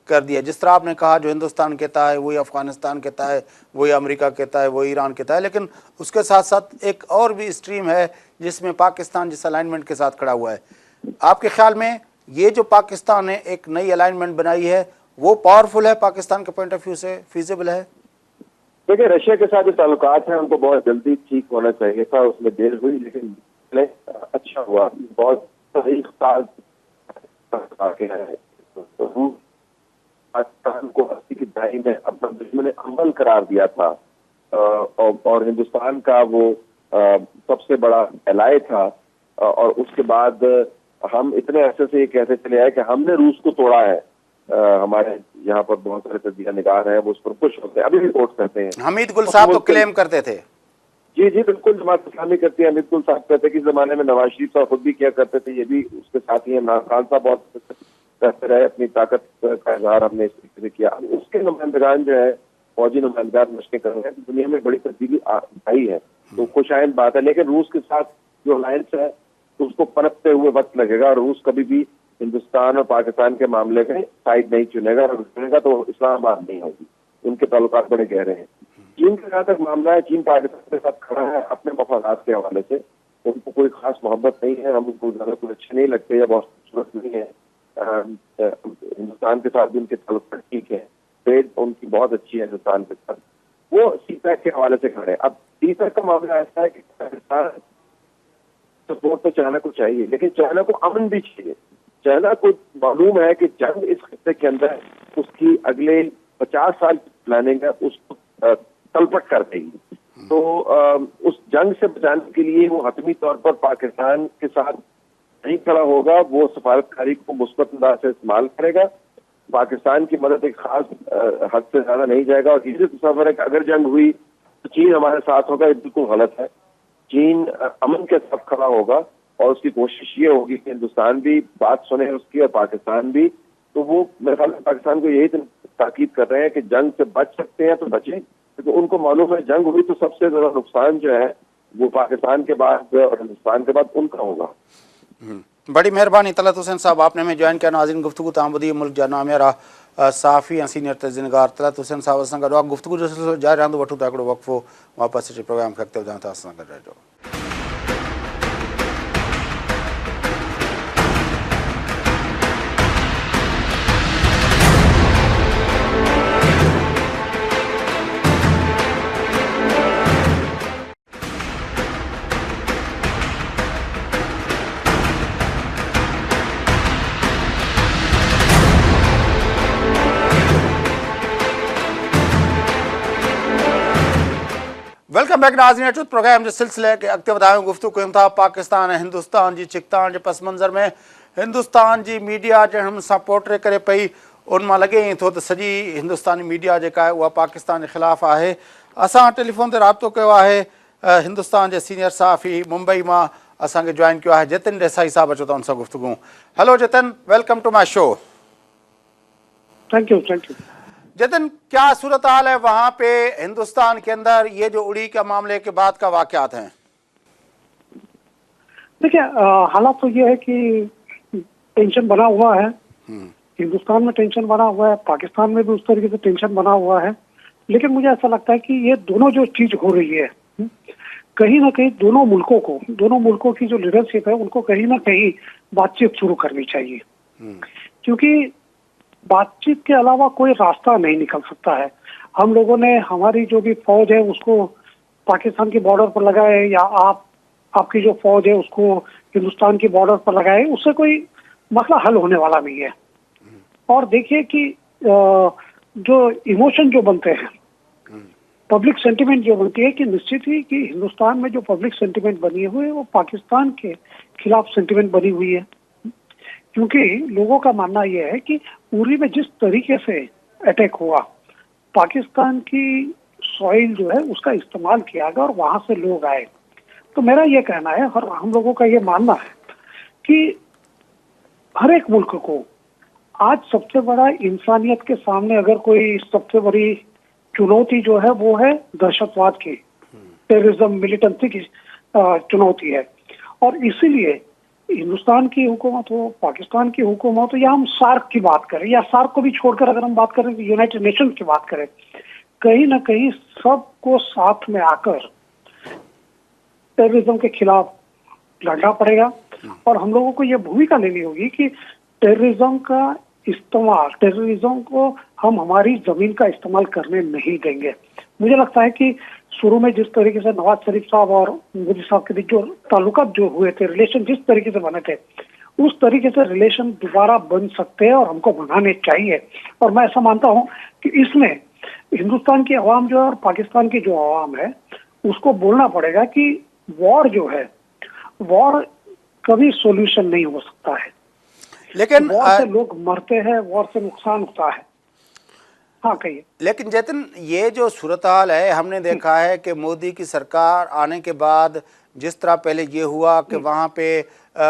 कर दिया। जिस तरह आपने कहा जो हिंदुस्तान कहता है वही अफ़गानिस्तान कहता है, वही अमेरिका कहता है, वही ईरान कहता है, लेकिन उसके साथ साथ एक और भी स्ट्रीम है जिसमें पाकिस्तान जिस अलाइनमेंट के साथ खड़ा हुआ है। आपके ख्याल में ये जो पाकिस्तान ने एक नई अलाइनमेंट बनाई है वो पावरफुल है, पाकिस्तान के पॉइंट ऑफ व्यू से फीजिबल है? देखिए, रशिया के साथ जो ताल्लुकात हैं उनको बहुत जल्दी ठीक होना चाहिए था, उसमें देर हुई लेकिन अच्छा हुआ। बहुत सही साल पाकिस्तान को 80 की दहाई में अपना दुश्मन अव्वल करार दिया था और हिंदुस्तान का वो सबसे बड़ा एलाय था। और उसके बाद हम इतने अरसे से ये कहते चले आए कि हमने रूस को तोड़ा है। हमारे यहाँ पर बहुत सारे तजिया निगार हैं, वो उस पर खुश होते हैं, अभी भी रिपोर्ट करते हैं। हमीद गुल साहब तो क्लेम करते थे। जी जी बिल्कुल, जमात इस्लामी करती है। हमीद गुल साहब कहते हैं कि जमाने में नवाज शरीफ साहब खुद भी किया करते थे, ये भी उसके साथ ही इमरान खान साहब बहुत करते रहे, अपनी ताकत का इजहार हमने इस तरीके से किया। उसके नुमाइंदगान जो है, फौजी नुमाइंदगान मशकें कर रहे हैं, दुनिया में बड़ी तब्दीली आई है, तो खुशाइंद बात है। लेकिन रूस के साथ जो अलायंस है तो उसको पनपते हुए वक्त लगेगा और रूस कभी भी हिंदुस्तान और पाकिस्तान के मामले में साइड नहीं चुनेगा, और चुनेगा तो इस्लामाबाद नहीं होगी। उनके ताल्लुकात बड़े गहरे हैं। चीन का जहाँ तक मामला है, चीन पाकिस्तान के साथ खड़ा है अपने मफादात के हवाले से। उनको कोई खास मोहब्बत नहीं है, हम उनको ज्यादा कोई अच्छे नहीं लगते या बहुत खूबसूरत नहीं है। हिंदुस्तान के साथ भी उनके ताल्लुक ठीक है, ट्रेड उनकी बहुत अच्छी है हिंदुस्तान के साथ। वो सीपैक के हवाले से खड़े हैं। अब सीपैक का मामला ऐसा है कि पाकिस्तान सपोर्ट तो चाइना को चाहिए, लेकिन चाइना को अमन भी चाहिए। चाइना को मालूम है कि जंग इस खत्ते के अंदर उसकी अगले 50 साल प्लानिंग है, उसको तलपट कर देगी। तो उस जंग से बचाने के लिए वो हतमी तौर पर पाकिस्तान के साथ नहीं खड़ा होगा वो सफारतकारी को मुस्बत अंदाज से इस्तेमाल करेगा, पाकिस्तान की मदद एक खास हद से ज्यादा नहीं जाएगा। और ये जो तस्वर है कि अगर जंग हुई तो चीन हमारे साथ होगा, ये बिल्कुल गलत है। चीन अमन के साथ खड़ा होगा और उसकी कोशिश ये होगी कि हिंदुस्तान भी बात सुने उसकी और पाकिस्तान भी। तो वो मेरे ख्याल में पाकिस्तान को यही ताकीद कर रहे हैं कि जंग से बच सकते हैं तो बचें, क्योंकि उनको मालूम है जंग हुई तो सबसे ज्यादा नुकसान जो है वो पाकिस्तान के बाद और हिंदुस्तान के बाद उनका होगा। बड़ी मेहरबानी तलत हुसैन साहब, आपने में ज्वाइन किया। नाज़रीन, गुफ्तगू तामुदी मुल्क जा नामेरा साफ़ी ऐं सीनियर तज़ीनगार तलत हुसैन साहब असां गॾु आहे। गुफ्तगू जो सिलसिलो जारी रहंदो। वठूं था हिकिड़ो वक़फ़ो, वापसि अची प्रोग्राम खे अॻिते वधायूं था। असां गॾु रहिजो। वेलकम बैक नाज़रीन, अचूं प्रोग्राम जे सिलसिले खे अॻिते वधायूं। गुफ़्तगू कयूं था पाकिस्तान ऐं हिंदुस्तान जी चिकतान जे पस मंज़र में। हिंदुस्तान जी मीडिया जंहिं हिन सां पोर्ट्रे करे पई, उन मां लॻे ई थो त सॼी हिंदुस्तानी मीडिया जेका आहे उहा पाकिस्तान जे ख़िलाफ़ु आहे। असां टेलीफोन ते राब्तो कयो आहे हिंदुस्तान जे सीनियर सहाफ़ी मुंबई मां असांखे ज्वाइन कयो आहे जतिन देसाई साहब। अचो था उन सां गुफ़्तगू। Hello Jatin, welcome to my show. Thank you. Jatin, क्या सूरत हाल है वहाँ पे हिंदुस्तान के अंदर, ये जो उड़ी के मामले के बाद का वाक़यात हैं? देखिए, हालात तो ये है कि टेंशन बना हुआ है। हिंदुस्तान में टेंशन बना हुआ है, पाकिस्तान में भी उस तरीके से टेंशन बना हुआ है। लेकिन मुझे ऐसा लगता है कि ये दोनों जो चीज हो रही है, कहीं ना कहीं दोनों मुल्कों की जो लीडरशिप है उनको कहीं ना कहीं बातचीत शुरू करनी चाहिए, क्योंकि बातचीत के अलावा कोई रास्ता नहीं निकल सकता है। हम लोगों ने हमारी जो भी फौज है उसको पाकिस्तान की बॉर्डर पर लगाए, या आपकी जो फौज है उसको हिंदुस्तान की बॉर्डर पर लगाए, उससे कोई मसला हल होने वाला नहीं है। और देखिए कि जो इमोशन जो बनते हैं, पब्लिक सेंटिमेंट जो बनती है, कि निश्चित ही कि हिंदुस्तान में जो पब्लिक सेंटिमेंट बनी हुई है वो पाकिस्तान के खिलाफ सेंटिमेंट बनी हुई है। क्योंकि लोगों का मानना यह है कि उरी में जिस तरीके से अटैक हुआ, पाकिस्तान की सॉइल जो है उसका इस्तेमाल किया गया और वहां से लोग आए। तो मेरा ये कहना है और हम लोगों का ये मानना है कि हर एक मुल्क को आज सबसे बड़ा इंसानियत के सामने अगर कोई सबसे बड़ी चुनौती जो है वो है दहशतवाद की, टेररिज्म, मिलिटेंसी की चुनौती है। और इसीलिए हिंदुस्तान की हुकूमत हो, पाकिस्तान की हुकूमत हो, या हम सार्क की बात करें, या सार्क को भी छोड़कर अगर हम बात करें यूनाइटेड नेशन की बात करें, कहीं ना कहीं सबको साथ में आकर टेररिज्म के खिलाफ लड़ना पड़ेगा। और हम लोगों को यह भूमिका लेनी होगी कि टेररिज्म को हम हमारी जमीन का इस्तेमाल करने नहीं देंगे। मुझे लगता है कि शुरू में जिस तरीके से नवाज शरीफ साहब और मोदी साहब के बीच जो ताल्लुकात जो हुए थे, रिलेशन जिस तरीके से बने थे, उस तरीके से रिलेशन दोबारा बन सकते हैं और हमको बनाने चाहिए। और मैं ऐसा मानता हूं कि इसमें हिंदुस्तान की आवाम जो है और पाकिस्तान की जो आवाम है उसको बोलना पड़ेगा कि वॉर जो है, वॉर कभी सॉल्यूशन नहीं हो सकता है। लेकिन वॉर से लोग मरते हैं, वॉर से नुकसान होता है। हाँ कहिए। लेकिन जतिन, ये जो सूरत हाल है, हमने देखा है कि मोदी की सरकार आने के बाद जिस तरह पहले ये हुआ कि वहाँ पे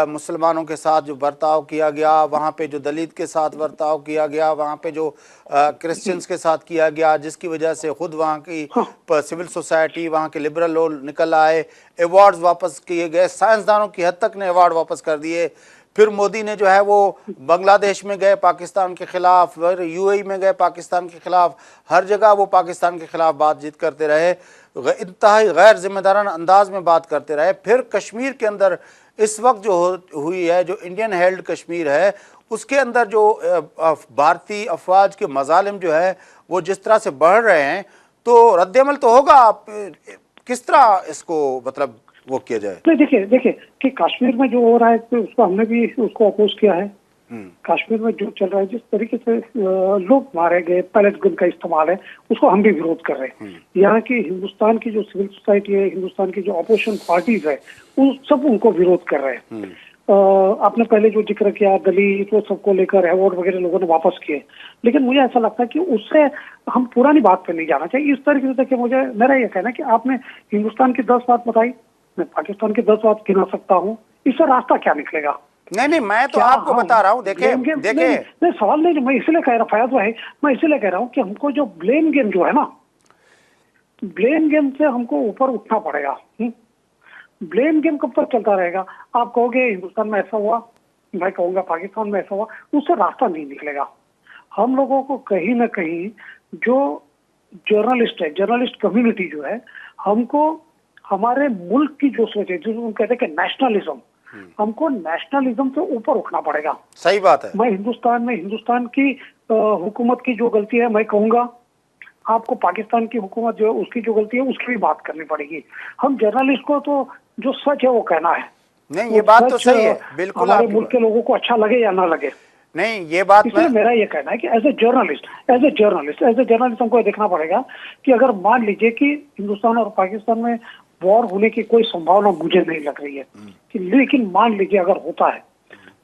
मुसलमानों के साथ जो बर्ताव किया गया, वहाँ पे जो दलित के साथ बर्ताव किया गया, वहाँ पे जो क्रिश्चियंस के साथ किया गया, जिसकी वजह से खुद वहाँ की सिविल सोसाइटी, वहाँ के लिबरल लोग निकल आए, अवार्ड्स वापस किए गए, साइंसदानों की हद तक ने अवार्ड वापस कर दिए। फिर मोदी ने जो है वो बांग्लादेश में गए पाकिस्तान के ख़िलाफ़, फिर यूएई में गए पाकिस्तान के ख़िलाफ़, हर जगह वो पाकिस्तान के ख़िलाफ़ बातचीत करते रहे, इंतहाई गैर जिम्मेदाराना अंदाज में बात करते रहे। फिर कश्मीर के अंदर इस वक्त जो हुई है, जो इंडियन हेल्ड कश्मीर है, उसके अंदर जो भारतीय अफवाज के मजालिम जो है वो जिस तरह से बढ़ रहे हैं, तो रद्दमल तो होगा। आप किस तरह इसको मतलब वो किया जाए? नहीं, देखिए कि कश्मीर में जो हो रहा है तो उसको हमने भी उसको अपोज किया है। कश्मीर में जो चल रहा है, जिस तरीके से लोग मारे गए, पैलेट गन का इस्तेमाल है, उसको हम भी विरोध कर रहे हैं। यहाँ की हिंदुस्तान की जो सिविल सोसाइटी है, हिंदुस्तान की जो अपोजिशन पार्टीज है, वो सब उनको विरोध कर रहे हैं। आपने पहले जो जिक्र किया दलित वो सबको लेकर अवार्ड वगैरह लोगों ने वापस किए, लेकिन मुझे ऐसा लगता है कि उससे हम पुरानी बात पे नहीं जाना चाहिए। इस तरीके से देखिए, मुझे मेरा ये कहना है कि आपने हिंदुस्तान की 10 बात बताई, मैं पाकिस्तान की 10 बात गिना सकता हूँ, इससे रास्ता क्या निकलेगा? नहीं, मैं तो क्या आपको हम बता रहा हूँ। ब्लेम गेम देखिए नहीं, सवाल नहीं, मैं इसलिए कह रहा फयाज भाई, मैं इसलिए कह रहा हूँ कि हमको जो ब्लेम गेम जो है ना, ब्लेम गेम से हमको ऊपर उठना पड़ेगा। ब्लेम गेम कब तक चलता रहेगा? आप कहोगे हिंदुस्तान में ऐसा हुआ, मैं कहूंगा पाकिस्तान में ऐसा हुआ, उससे रास्ता नहीं निकलेगा। हम लोगों को कहीं ना कहीं जो जर्नलिस्ट है, जर्नलिस्ट कम्युनिटी जो है, हमको हमारे मुल्क की जो सोच है, जिसको हम कहते हैं कि नेशनलिज्म, हमको नेशनलिज्म से ऊपर उठना पड़ेगा। सही बात है। मैं हिंदुस्तान की हुकूमत की जो गलती है मैं कहूंगा, आपको पाकिस्तान की हुकूमत जो है उसकी जो गलती है उसकी भी बात करनी पड़ेगी। हम जर्नलिस्ट को तो जो सच है वो कहना है। नहीं, ये बात तो सही है, बिल्कुल। हमारे मुल्क के लोगों को अच्छा लगे या ना लगे, नहीं, ये बात इसलिए मेरा ये कहना है कि एज ए जर्नलिस्ट हमको देखना पड़ेगा कि अगर मान लीजिए कि हिंदुस्तान और पाकिस्तान में वॉर होने की कोई संभावना मुझे नहीं लग रही है, कि लेकिन मान लीजिए अगर होता है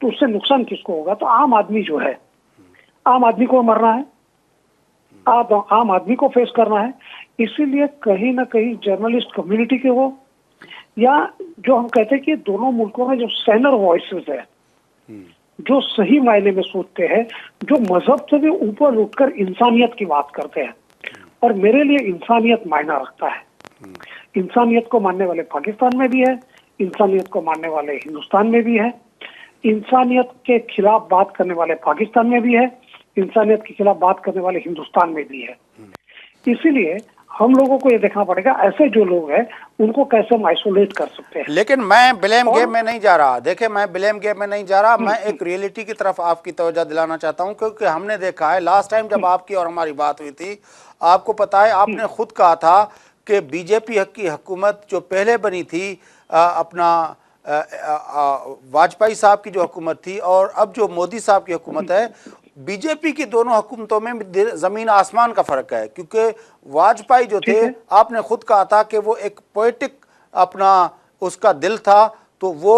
तो उससे नुकसान किसको होगा? तो आम आदमी जो है, आम आदमी को मरना है, आम आदमी को फेस करना है। इसीलिए कहीं ना कहीं जर्नलिस्ट कम्युनिटी के हो, या जो हम कहते हैं कि दोनों मुल्कों में जो सैनर वॉइसेस है, जो सही मायने में सोचते हैं, जो मजहब से भी ऊपर उठकर इंसानियत की बात करते हैं, और मेरे लिए इंसानियत मायना रखता है। इंसानियत को मानने वाले पाकिस्तान में भी है, इंसानियत को मानने वाले हिंदुस्तान में भी है, इंसानियत के खिलाफ बात करने वाले पाकिस्तान में भी है, इंसानियत के खिलाफ बात करने वाले हिंदुस्तान में भी है। इसीलिए हम लोगों को ये देखना पड़ेगा ऐसे जो लोग हैं उनको कैसे हम आइसोलेट कर सकते हैं। लेकिन मैं ब्लेम गेम में नहीं जा रहा। देखिए, मैं ब्लेम गेम में नहीं जा रहा, मैं एक रियलिटी की तरफ आपकी तवज्जो दिलाना चाहता हूं, क्योंकि हमने देखा है लास्ट टाइम जब आपकी और हमारी बात हुई थी, आपको पता है आपने खुद कहा था कि बीजेपी की हुकूमत जो पहले बनी थी, अपना वाजपेयी साहब की जो हुकूमत थी, और अब जो मोदी साहब की हुकूमत है, बीजेपी की दोनों हुकूमतों में जमीन आसमान का फर्क है। क्योंकि वाजपेयी जो थे, आपने खुद कहा था कि वो एक पोएटिक अपना उसका दिल था, तो वो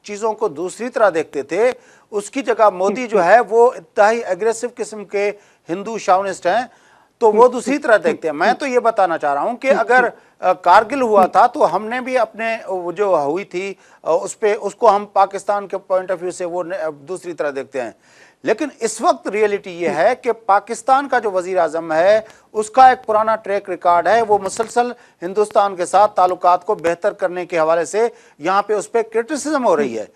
चीज़ों को दूसरी तरह देखते थे। उसकी जगह मोदी जो है वो इंतहाई एग्रेसिव किस्म के हिंदू शावनिस्ट हैं, तो वो दूसरी तरह देखते हैं। मैं तो ये बताना चाह रहा हूँ कि अगर कारगिल हुआ था तो हमने भी अपने जो हुई थी उसको हम पाकिस्तान के पॉइंट ऑफ व्यू से वो दूसरी तरह देखते हैं। लेकिन इस वक्त रियलिटी ये है कि पाकिस्तान का जो वजीर आजम है उसका एक पुराना ट्रैक रिकॉर्ड है, वो मुसलसल हिंदुस्तान के साथ ताल्लुकात को बेहतर करने के हवाले से यहाँ पे उस पर क्रिटिसिज्म हो रही है।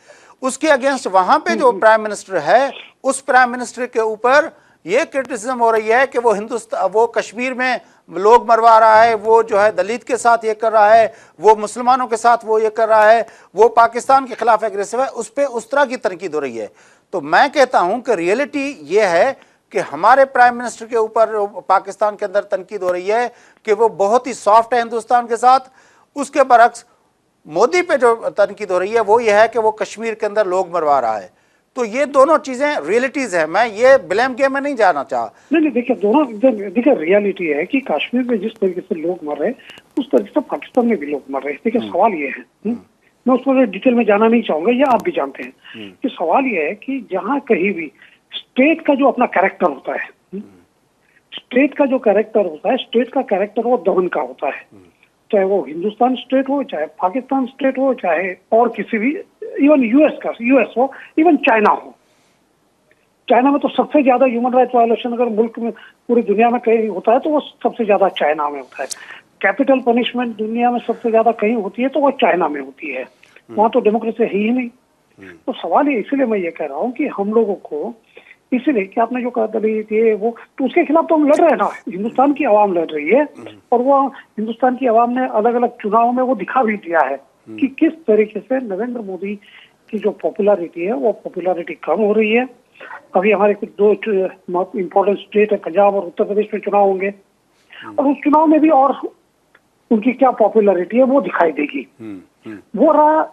उसके अगेंस्ट वहाँ पे जो प्राइम मिनिस्टर है, उस प्राइम मिनिस्टर के ऊपर ये क्रिटिसिज्म हो रही है कि वो कश्मीर में लोग मरवा रहा है, वो जो है दलित के साथ ये कर रहा है, वो मुसलमानों के साथ वो ये कर रहा है, वो पाकिस्तान के खिलाफ एग्रेसिव है, उस पर उस तरह की तनकीद हो रही है। तो मैं कहता हूं कि रियलिटी ये है कि हमारे प्राइम मिनिस्टर के ऊपर पाकिस्तान के अंदर तनकीद हो रही है कि वो बहुत ही सॉफ्ट है हिंदुस्तान के साथ। उसके बरक्स मोदी पे जो तनकीद हो रही है वो ये है कि वो कश्मीर के अंदर लोग मरवा रहा है। तो ये दोनों चीजें रियलिटीज है, मैं ये ब्लेम गेम में नहीं जाना चाह। नहीं, देखिए दोनों, देखिए रियलिटी है कि कश्मीर में जिस तरीके से लोग मर रहे हैं उस तरीके से पाकिस्तान में भी लोग मर रहे हैं। देखिए सवाल ये है, मैं उसको डिटेल में जाना नहीं चाहूंगा, ये आप भी जानते हैं कि सवाल ये है कि जहाँ कहीं भी स्टेट का जो अपना कैरेक्टर होता है, स्टेट का जो कैरेक्टर होता है, स्टेट का कैरेक्टर वो दमन का होता है, चाहे वो हिंदुस्तान स्टेट हो, चाहे पाकिस्तान स्टेट हो, चाहे और किसी भी, इवन यूएस हो, इवन चाइना हो। चाइना में तो सबसे ज्यादा ह्यूमन राइट वायलेशन अगर मुल्क में पूरी दुनिया में कहीं होता है तो वो सबसे ज्यादा चाइना में होता है। कैपिटल पनिशमेंट दुनिया में सबसे ज्यादा कहीं होती है तो वो चाइना में होती है, वहां तो डेमोक्रेसी है ही नहीं। तो सवाल ये, इसीलिए मैं ये कह रहा हूँ कि हम लोगों को, इसीलिए कि आपने जो कहा दलित ये वो, तो उसके खिलाफ तो हम लड़ रहे हैं ना, हिंदुस्तान की आवाम लड़ रही है, और वो हिंदुस्तान की आवाम ने अलग अलग चुनाव में वो दिखा भी दिया है कि किस तरीके से नरेंद्र मोदी की जो पॉपुलैरिटी है वो पॉपुलैरिटी कम हो रही है। अभी हमारे कुछ दो इम्पोर्टेंट स्टेट है, पंजाब और उत्तर प्रदेश में चुनाव होंगे, और उस चुनाव में भी और उनकी क्या पॉपुलैरिटी है वो दिखाई देगी। वो रहा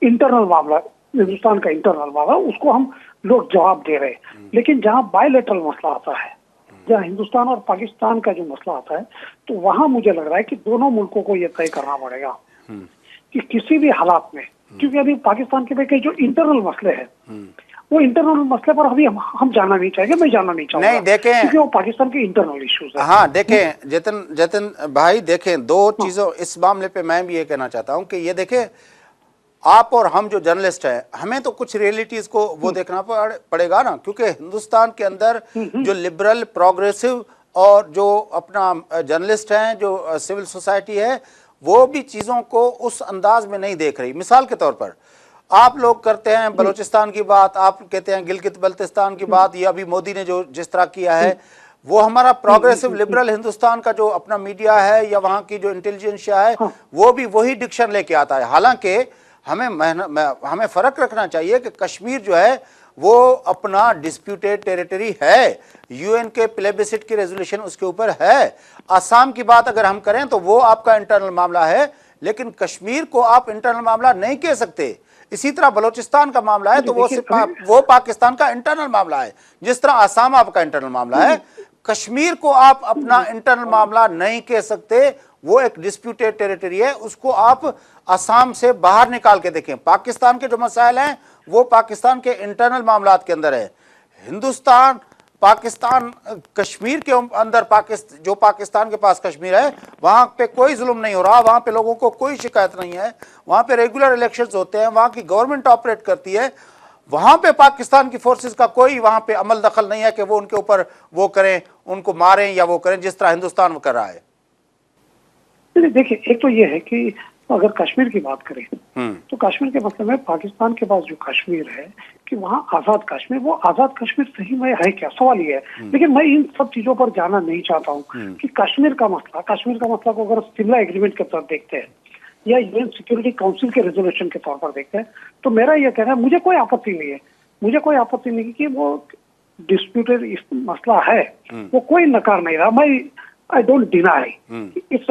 इंटरनल मामला, हिंदुस्तान का इंटरनल मामला, उसको हम लोग जवाब दे रहे हैं। लेकिन जहां बायलैटरल मसला आता है, जहां हिंदुस्तान और पाकिस्तान का जो मसला आता है, तो वहां मुझे लग रहा है कि दोनों मुल्कों को यह तय करना पड़ेगा कि किसी भी हालात में क्योंकि अभी पाकिस्तान के कई जो इंटरनल मसले हैं वो इंटरनल मसले पर अभी हम जाना नहीं चाहेंगे, मैं जाना नहीं चाहूंगा। नहीं, देखें, क्योंकि वो पाकिस्तान के इंटरनल इश्यूज है। हाँ देखें जतिन भाई, देखें दो चीजों इस मामले पे मैं भी ये कहना चाहता हूं कि ये देखें, आप और हम जो जर्नलिस्ट हैं, हमें तो कुछ रियलिटीज को वो देखना पड़ेगा ना, क्योंकि हिंदुस्तान के अंदर जो लिबरल प्रोग्रेसिव और जो अपना जर्नलिस्ट हैं, जो सिविल सोसाइटी है, वो भी चीज़ों को उस अंदाज में नहीं देख रही। मिसाल के तौर पर आप लोग करते हैं बलूचिस्तान की बात, आप कहते हैं गिलगित बल्तिस्तान की बात, या अभी मोदी ने जो जिस तरह किया है, वो हमारा प्रोग्रेसिव लिबरल हिंदुस्तान का जो अपना मीडिया है या वहाँ की जो इंटेलिजेंसिया है, वो भी वही डिक्शन लेके आता है। हालांकि हमें फर्क रखना चाहिए कि कश्मीर जो है वो अपना डिस्प्यूटेड टेरिटरी है, यूएन के प्लेबिसिट की रेजोल्यूशन उसके ऊपर है। असम की बात अगर हम करें तो वो आपका इंटरनल मामला है, लेकिन कश्मीर को आप इंटरनल मामला नहीं कह सकते। इसी तरह बलूचिस्तान का मामला है तो वो पाकिस्तान का इंटरनल मामला है, जिस तरह असम आपका इंटरनल मामला है। कश्मीर को आप अपना इंटरनल मामला नहीं कह सकते, वो एक डिस्प्यूटेड टेरिटरी है, उसको आप असम से बाहर निकाल के देखें। पाकिस्तान के जो मसाइल हैं वो पाकिस्तान के इंटरनल मामलात के अंदर है। हिंदुस्तान पाकिस्तान कश्मीर के अंदर जो पाकिस्तान के पास कश्मीर है, वहां पे कोई जुल्म नहीं हो रहा, वहां पे लोगों को कोई शिकायत नहीं है, वहां पे रेगुलर इलेक्शंस होते हैं, वहां की गवर्नमेंट ऑपरेट करती है, वहां पे पाकिस्तान की फोर्सेस का कोई वहां पे अमल दखल नहीं है कि वो उनके ऊपर वो करें, उनको मारें या वो करें जिस तरह हिंदुस्तान में कर रहा है। देखिए, एक तो ये है कि अगर कश्मीर की बात करें तो कश्मीर के मसले में पाकिस्तान के पास जो कश्मीर है कि वहाँ आजाद कश्मीर, वो आजाद कश्मीर सही में है क्या, सवाल ये है। लेकिन मैं इन सब चीजों पर जाना नहीं चाहता हूँ कि कश्मीर का मसला को अगर शिमला एग्रीमेंट के तौर देखते हैं या यूएन सिक्योरिटी काउंसिल के रेजोल्यूशन के तौर पर देखते हैं, तो मेरा यह कहना है, मुझे कोई आपत्ति नहीं है, मुझे कोई आपत्ति नहीं कि वो डिस्प्यूटेड मसला है, वो कोई नकार नहीं रहा, मैं आई डोंट डिनाई इस,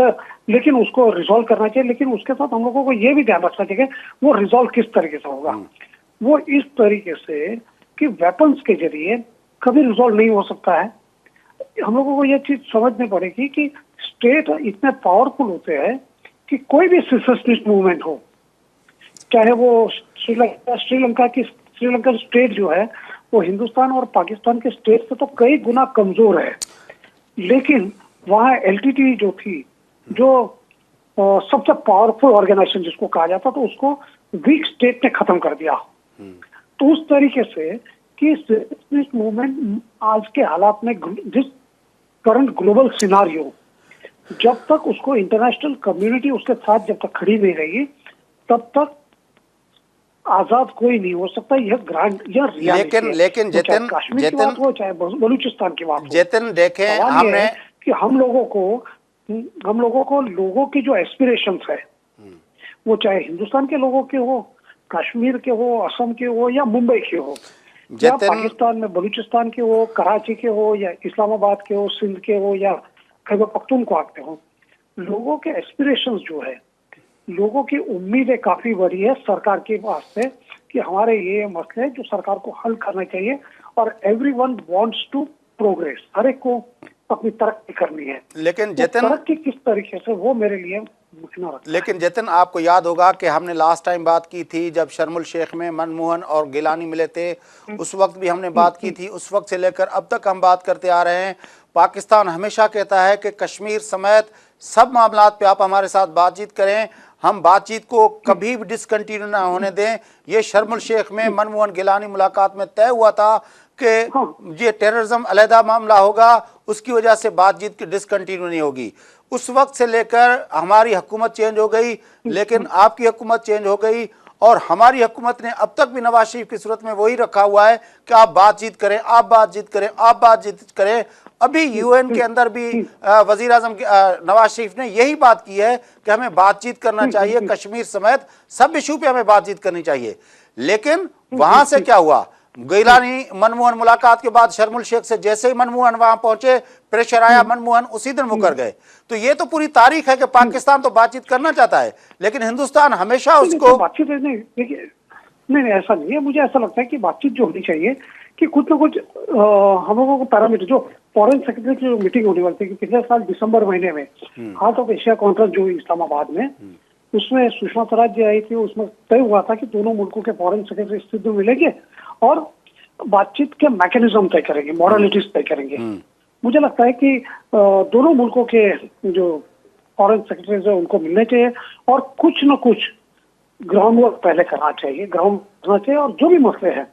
लेकिन उसको रिजॉल्व करना चाहिए। लेकिन उसके साथ हम लोगों को ये भी ध्यान रखना चाहिए वो रिजॉल्व किस तरीके से होगा। वो इस तरीके से कि वेपन्स के जरिए कभी रिजॉल्व नहीं हो सकता है। हम लोगों को ये चीज समझनी पड़ेगी कि स्टेट इतने पावरफुल होते हैं कि कोई भी सेसेशनिस्ट मूवमेंट हो, चाहे वो श्रीलंका स्टेट जो है वो हिंदुस्तान और पाकिस्तान के स्टेट से तो कई गुना कमजोर है, लेकिन वहाँ एलटीटी जो थी, जो सबसे पावरफुल ऑर्गेनाइजेशन जिसको कहा जाता, तो उसको वीक स्टेट ने खत्म कर दिया। तो उस तरीके से कि सेसेशनिस्ट मूवमेंट आज के हालात में, जिस करंट ग्लोबल सिनारियो, जब तक उसको इंटरनेशनल कम्युनिटी उसके साथ जब तक खड़ी नहीं रहेगी, तब तक आजाद कोई नहीं हो सकता। यह ग्रांड या लेकिन जतिन की बात हो चाहे बलूचिस्तान की बात हो, जतिन देखें, हमने कि हम लोगों को लोगों की जो एस्पिरेशंस है, वो चाहे हिंदुस्तान के लोगों के हो, कश्मीर के हो, असम के हो या मुंबई के हो, या पाकिस्तान में बलूचिस्तान के हो, कराची के हो या इस्लामाबाद के हो, सिंध के हो या खैबर पख्तूनख्वा के हो, लोगों के एस्पिरेशंस जो है, लोगों की उम्मीदें काफी बड़ी है सरकार के वास्ते कि हमारे ये मसले जो सरकार को हल करना चाहिए, और एवरीवन वांट्स टू प्रोग्रेस, हर एक को अपनी तरक्की करनी है। लेकिन जतिन, तरक्की किस तरीके से, वो मेरे लिए मुश्किल रखता है। लेकिन जतिन, आपको याद होगा कि हमने लास्ट टाइम बात की थी जब शर्मुल शेख में मनमोहन और गिलानी मिले थे, उस वक्त भी हमने बात की थी। उस वक्त से लेकर अब तक हम बात करते आ रहे हैं। पाकिस्तान हमेशा कहता है कि कश्मीर समेत सब मामलात पे आप हमारे साथ बातचीत करें, हम बातचीत को कभी भी डिसकंटिन्यू ना होने दें। ये शर्मुल शेख में मनमोहन गिलानी मुलाकात में तय हुआ था कि ये टेररिज्म अलहदा मामला होगा, उसकी वजह से बातचीत की डिसकंटिन्यू नहीं होगी। उस वक्त से लेकर हमारी हुकूमत चेंज हो गई, लेकिन आपकी हुकूमत चेंज हो गई, और हमारी हुकूमत ने अब तक भी नवाज शरीफ की सूरत में वही रखा हुआ है कि आप बातचीत करें, आप बातचीत करें, आप बातचीत करें। अभी यूएन के अंदर भी वजीर आजम नवाज शरीफ ने यही बात की है कि हमें बातचीत करना चाहिए, कश्मीर समेत सब इशू पे हमें बातचीत करनी चाहिए। लेकिन वहां से क्या हुआ, गिलानी मनमोहन मुलाकात के बाद शर्मुल शेख से जैसे ही मनमोहन वहां पहुंचे, प्रेशर आया, मनमोहन उसी दिन मुकर गए। तो ये तो पूरी तारीख है कि पाकिस्तान तो बातचीत करना चाहता है, लेकिन हिंदुस्तान हमेशा उसको बातचीत नहीं, ऐसा नहीं है। मुझे ऐसा लगता है कि बातचीत जो होनी चाहिए कि कुछ ना कुछ हम लोगों को पैरामीटर, जो फॉरेन सेक्रेटरी की मीटिंग होने वाली थी कि पिछले साल दिसंबर महीने में हार्ट ऑफ एशिया कॉन्फ्रेंस जो इस्लामाबाद में, उसमें सुषमा स्वराज जी आई थी, उसमें तय हुआ था कि दोनों मुल्कों के फॉरेन सेक्रेटरी इस स्थिति में मिलेंगे और बातचीत के मैकेनिज्म तय करेंगे, मॉडलिटीज तय करेंगे। मुझे लगता है कि दोनों मुल्कों के जो फॉरेन सेक्रेटरीज है उनको मिलने चाहिए और कुछ न कुछ ग्राउंड वर्क पहले करना चाहिए, ग्राउंड करना चाहिए। और जो भी मसले हैं,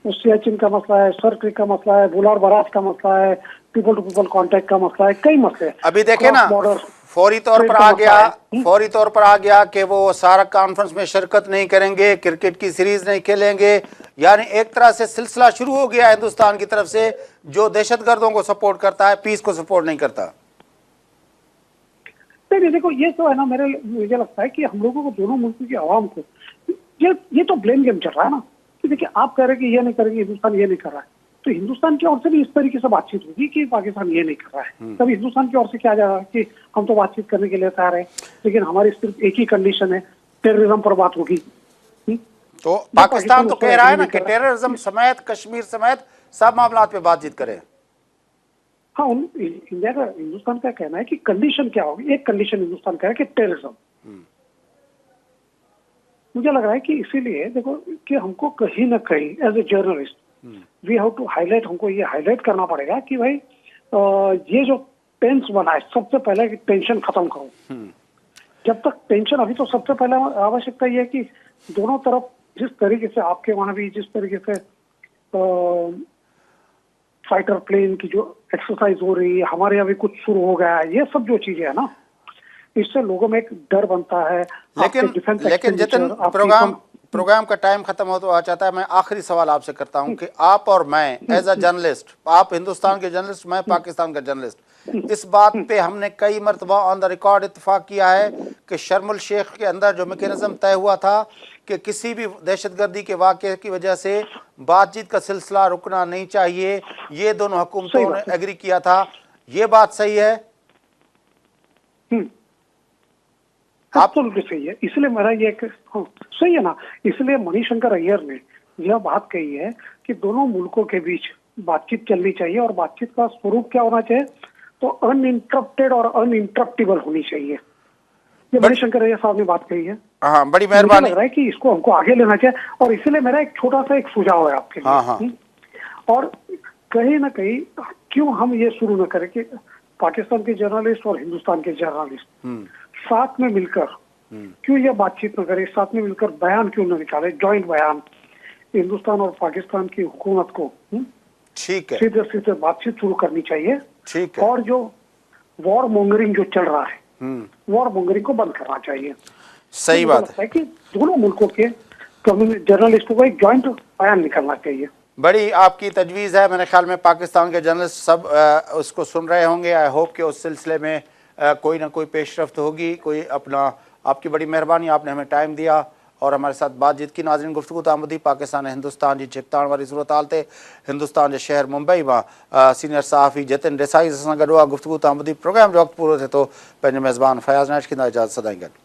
सियाचिन का मसला है, सर क्रिक का मसला है, बुलार बराज का मसला है, पीपल टू पीपल कांटेक्ट का मसला है, कई मसले हैं। अभी देखे ना, फौरी तौर पर आ गया कि वो सारा कॉन्फ्रेंस में शिरकत नहीं करेंगे, क्रिकेट की सीरीज नहीं खेलेंगे। यानी एक तरह से सिलसिला शुरू हो गया हिंदुस्तान की तरफ से, जो दहशतगर्दों को सपोर्ट करता है, पीस को सपोर्ट नहीं करता। नहीं, देखो ये तो है ना, मुझे लगता है कि हम लोगों को, दोनों मुल्कों की आवाम को ये तो ब्लेम गेम चल रहा है ना कि देखिए आप कह रहे कि ये नहीं करेंगे, हिंदुस्तान ये नहीं कर रहा है, तो हिंदुस्तान की ओर से भी इस तरीके से बातचीत होगी कि पाकिस्तान ये नहीं कर रहा है। तब हिंदुस्तान की ओर से क्या जा रहा है कि हम तो बातचीत करने के लिए तैयार है, लेकिन हमारी सिर्फ एक ही कंडीशन है, टेररिज्म पर बात होगी। तो पाकिस्तान तो कह रहा है ना कि टेररिज्म समेत, कश्मीर समेत सब मामला पे बातचीत करें। हाँ, इंडिया का, हिंदुस्तान का कहना है कि कंडीशन क्या होगी। एक कंडीशन हिंदुस्तान का है कि टेररिज्म। मुझे लग रहा है कि इसीलिए देखो कि हमको कहीं ना कहीं as a journalist we have to highlight, हमको ये हाईलाइट करना पड़ेगा कि भाई ये जो टेंस बना है, सबसे पहले टेंशन खत्म करो। जब तक टेंशन, अभी तो सबसे पहले आवश्यकता ये है कि दोनों तरफ जिस तरीके से, आपके वहां भी जिस तरीके से फाइटर प्लेन की जो एक्सरसाइज हो रही है, हमारे यहाँ भी कुछ शुरू हो गया है, ये सब जो चीजें है ना, इससे लोगों में एक डर बनता है। लेकिन जितन प्रोग्राम का टाइम खत्म हो तो आ जाता है। मैं आखिरी सवाल आपसे करता हूं कि आप और मैं एज अ जर्नलिस्ट, आप हिंदुस्तान के जर्नलिस्ट, मैं पाकिस्तान का जर्नलिस्ट, इस बात पे हमने कई मरतबा ऑन द रिकॉर्ड इत्तेफाक किया है कि शर्म उल शेख के अंदर जो मैकेनिज्म तय हुआ था कि किसी भी दहशतगर्दी के वाक़े की वजह से बातचीत का सिलसिला रुकना नहीं चाहिए, ये दोनों हुकूमतों ने एग्री किया था। ये बात सही है? एब्सोल्युटली सही है। इसलिए मेरा ये सही है ना, इसलिए मणिशंकर अय्यर ने यह बात कही है कि दोनों मुल्कों के बीच बातचीत चलनी चाहिए और बातचीत का स्वरूप क्या होना चाहिए, तो अनइंटरप्टेड और अनइंटरप्टेबल होनी चाहिए। ये मणिशंकर अय्यर साहब ने बात कही है। हाँ, बड़ी मेहरबानी। लग रहा है कि इसको हमको आगे लेना चाहिए और इसीलिए मेरा एक छोटा सा एक सुझाव है आपके लिए। हाँ। और कहीं ना कहीं क्यों हम ये शुरू न करें कि पाकिस्तान के जर्नलिस्ट और हिंदुस्तान के जर्नलिस्ट साथ में मिलकर क्यों ये बातचीत न करें, साथ में मिलकर बयान क्यों न निकाले, जॉइंट बयान हिंदुस्तान और पाकिस्तान की हुकूमत को। ठीक है, सीधे सीधे बातचीत शुरू करनी चाहिए। ठीक है। और जो वॉर मॉन्गरिंग जो चल रहा है, वॉर मॉन्गरिंग को बंद करना चाहिए। सही बात है कि दोनों मुल्कों के जर्नलिस्टों को एक जॉइंट बयान निकलना चाहिए। बड़ी आपकी तजवीज़ है। मेरे ख्याल में पाकिस्तान के जर्नलिस्ट सब उसको सुन रहे होंगे। आई होप कि उस सिलसिले में कोई ना कोई पेशरफ्त होगी, कोई अपना। आपकी बड़ी मेहरबानी, आपने हमें टाइम दिया और हमारे साथ बातचीत की। नाज़रीन, गुफ्तगू तामदी पाकिस्तान हिंदुस्तान जी छिकताण वाली सूरत हाल ते हिंदुस्तान के शहर मुंबई में सीनियर सहाफ़ी जतिन देसाई सां गॾु गुफ्तगू तामदी। प्रोग्राम जो वक़्तु पूरो थे तो पंहिंजे मेज़बान फयाज़ नाइश की इजाज़त सदाईं गॾु।